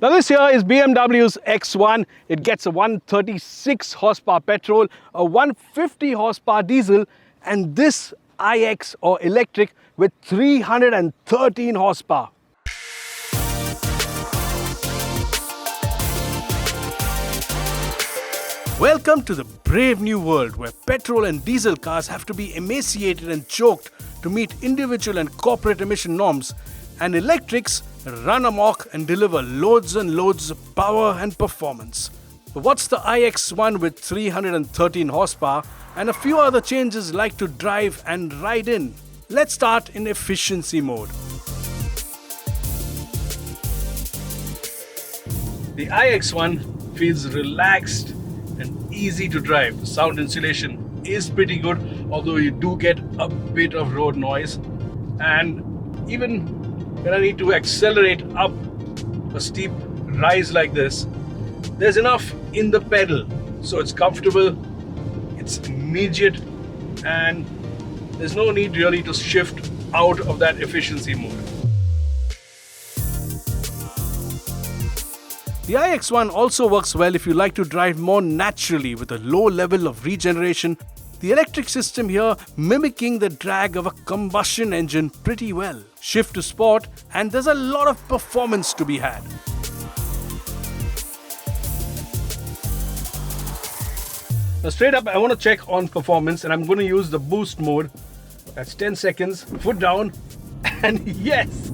Now this here is BMW's X1. It gets a 136 horsepower petrol, a 150 horsepower diesel, and this iX or electric with 313 horsepower. Welcome to the brave new world where petrol and diesel cars have to be emaciated and choked to meet individual and corporate emission norms, and electrics run amok and deliver loads and loads of power and performance. But what's the iX1 with 313 horsepower and a few other changes like to drive and ride in? Let's start in efficiency mode. The iX1 feels relaxed and easy to drive. The sound insulation is pretty good, although you do get a bit of road noise. And even when I need to accelerate up a steep rise like this, there's enough in the pedal, so it's comfortable, it's immediate, and there's no need really to shift out of that efficiency mode. The iX1 also works well if you like to drive more naturally with a low level of regeneration. The electric system here mimicking the drag of a combustion engine pretty well. Shift to sport and there's a lot of performance to be had. Now straight up I want to check on performance, and I'm going to use the boost mode. That's 10 seconds, foot down, and yes,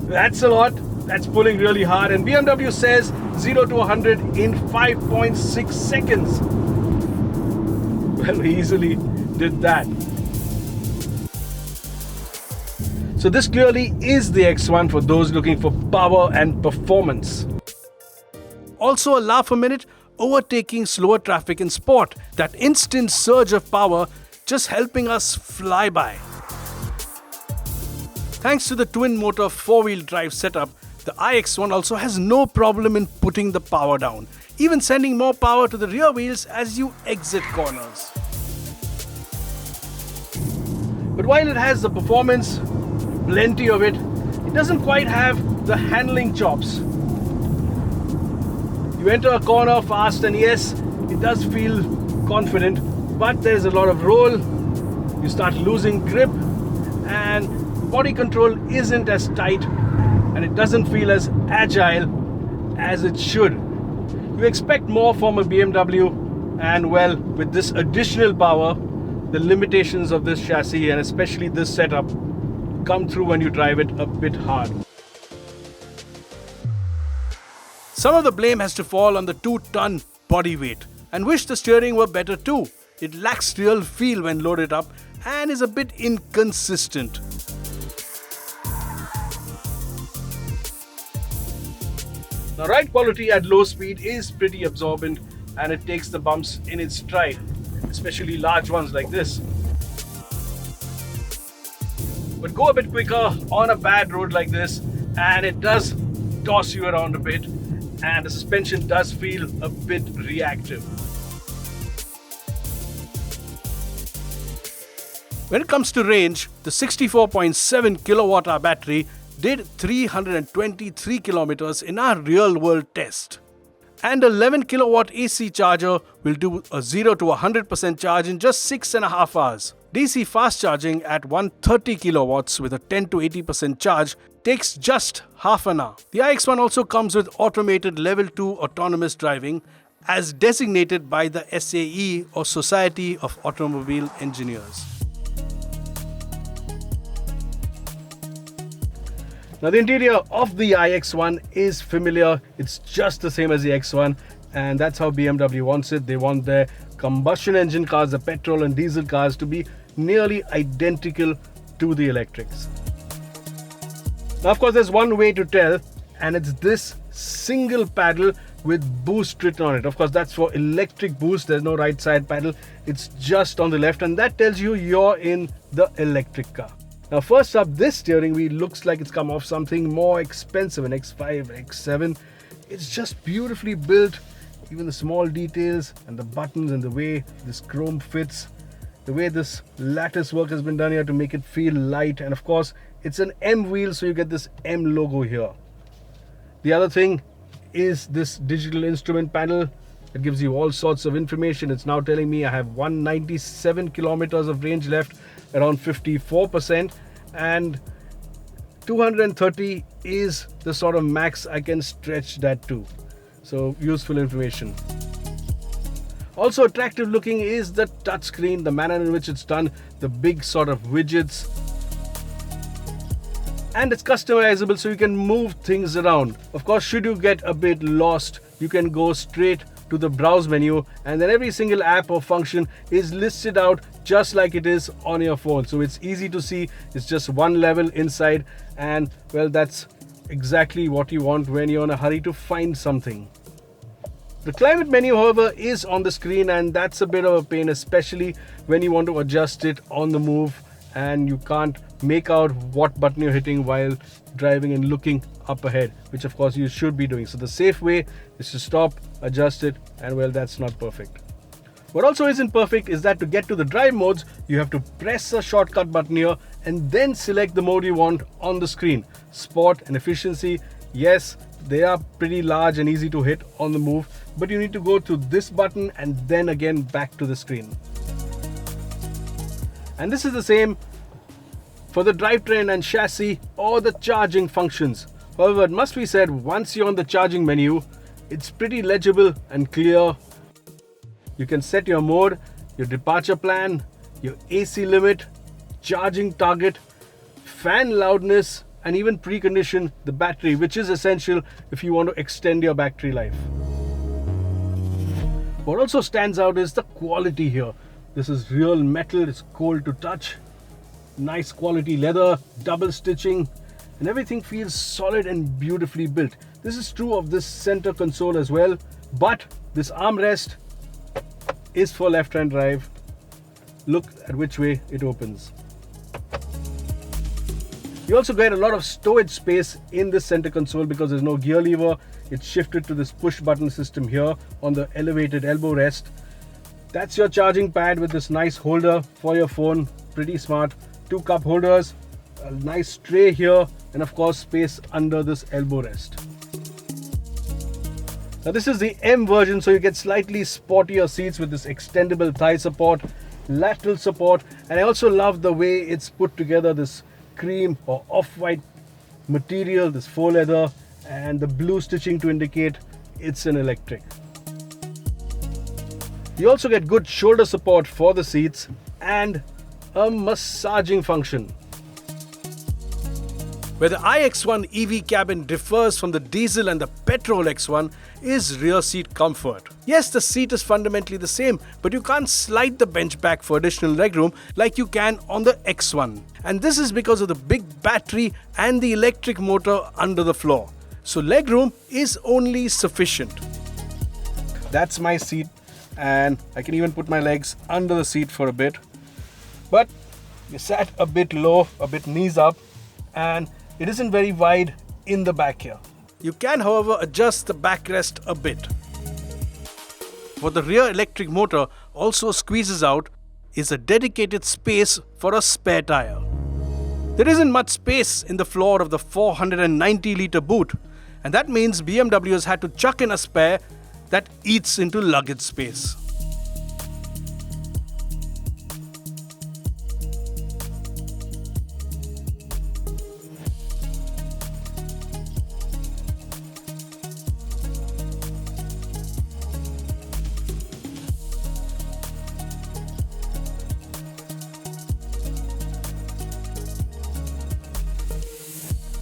that's a lot. That's pulling really hard, and BMW says 0 to 100 in 5.6 seconds. Well, we easily did that. So this clearly is the X1 for those looking for power and performance. Also a laugh a minute, overtaking slower traffic in sport. That instant surge of power just helping us fly by. Thanks to the twin motor 4-wheel drive setup, the iX1 also has no problem in putting the power down, even sending more power to the rear wheels as you exit corners. But while it has the performance, plenty of it, it doesn't quite have the handling chops. You enter a corner fast and yes, it does feel confident, but there's a lot of roll, you start losing grip, and body control isn't as tight, and it doesn't feel as agile as it should. You expect more from a BMW, and well, with this additional power, the limitations of this chassis and especially this setup come through when you drive it a bit hard. Some of the blame has to fall on the 2-ton body weight, and wish the steering were better too. It lacks real feel when loaded up and is a bit inconsistent. Now, ride quality at low speed is pretty absorbent, and it takes the bumps in its stride, especially large ones like this. But go a bit quicker on a bad road like this and it does toss you around a bit, and the suspension does feel a bit reactive. When it comes to range, the 64.7 kilowatt-hour battery did 323 kilometers in our real-world test. And 11 kilowatt AC charger will do a 0 to 100% charge in just 6.5 hours. DC fast charging at 130 kilowatts with a 10 to 80% charge takes just half an hour. The iX1 also comes with automated level 2 autonomous driving as designated by the SAE or Society of Automobile Engineers. Now the interior of the iX1 is familiar. It's just the same as the X1, and that's how BMW wants it. They want their combustion engine cars, the petrol and diesel cars, to be nearly identical to the electrics. Now of course there's one way to tell, and it's this single paddle with boost written on it. Of course that's for electric boost. There's no right side paddle, it's just on the left, and that tells you you're in the electric car. Now first up, this steering wheel looks like it's come off something more expensive, an X5, X7. It's just beautifully built, even the small details and the buttons and the way this chrome fits, the way this lattice work has been done here to make it feel light, and of course it's an M wheel, so you get this M logo here. The other thing is this digital instrument panel. It gives you all sorts of information. It's now telling me I have 197 kilometers of range left, around 54%, and 230 is the sort of max I can stretch that to. So useful information. Also attractive looking is the touchscreen, the manner in which it's done, the big sort of widgets. And it's customizable, so you can move things around. Of course, should you get a bit lost, you can go straight to the browse menu, and then every single app or function is listed out just like it is on your phone. So it's easy to see. It's just one level inside, and well, that's exactly what you want when you're in a hurry to find something. The climate menu, however, is on the screen, and that's a bit of a pain, especially when you want to adjust it on the move and you can't make out what button you're hitting while driving and looking up ahead, which of course you should be doing. So the safe way is to stop, adjust it, and well, that's not perfect. What also isn't perfect is that to get to the drive modes, you have to press a shortcut button here and then select the mode you want on the screen. Sport and efficiency, yes, they are pretty large and easy to hit on the move, but you need to go to this button and then again back to the screen. And this is the same for the drivetrain and chassis or the charging functions. However, it must be said, once you're on the charging menu, it's pretty legible and clear. You can set your mode, your departure plan, your AC limit, charging target, fan loudness, and even precondition the battery, which is essential if you want to extend your battery life. What also stands out is the quality here. This is real metal, it's cold to touch, nice quality leather, double stitching, and everything feels solid and beautifully built. This is true of this center console as well, but this armrest is for left-hand drive. Look at which way it opens. You also get a lot of storage space in this center console because there's no gear lever. It's shifted to this push button system here on the elevated elbow rest. That's your charging pad with this nice holder for your phone. Pretty smart. 2 cup holders, a nice tray here, and of course space under this elbow rest. Now this is the M version, so you get slightly sportier seats with this extendable thigh support, lateral support, and I also love the way it's put together, this cream or off-white material, this faux leather, and the blue stitching to indicate it's an electric. You also get good shoulder support for the seats and a massaging function. Where the iX1 EV cabin differs from the diesel and the petrol X1 is rear seat comfort. Yes, the seat is fundamentally the same, but you can't slide the bench back for additional legroom like you can on the X1. And this is because of the big battery and the electric motor under the floor. So legroom is only sufficient. That's my seat, and I can even put my legs under the seat for a bit. But you sat a bit low, a bit knees up, and it isn't very wide in the back here. You can, however, adjust the backrest a bit. What the rear electric motor also squeezes out is a dedicated space for a spare tire. There isn't much space in the floor of the 490-litre boot, and that means BMW has had to chuck in a spare that eats into luggage space.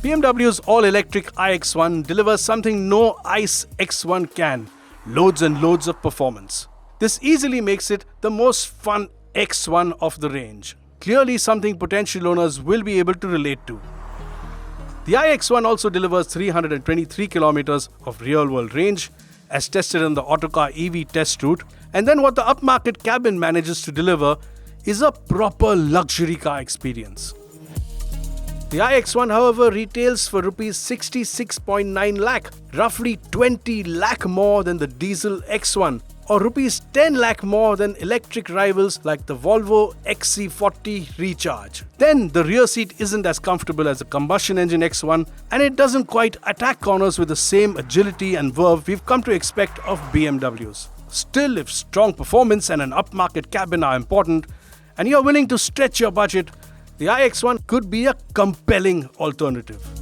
BMW's all-electric iX1 delivers something no ICE X1 can: loads and loads of performance. This easily makes it the most fun X1 of the range. Clearly something potential owners will be able to relate to. The iX1 also delivers 323 kilometers of real-world range, as tested on the Autocar EV test route, and then what the upmarket cabin manages to deliver is a proper luxury car experience. The iX1, however, retails for Rs 66.9 lakh, roughly 20 lakh more than the diesel X1, or rupees 10 lakh more than electric rivals like the Volvo XC40 Recharge. Then the rear seat isn't as comfortable as the combustion engine X1, and it doesn't quite attack corners with the same agility and verve we've come to expect of BMWs. Still, if strong performance and an upmarket cabin are important, and you're willing to stretch your budget, the iX1 could be a compelling alternative.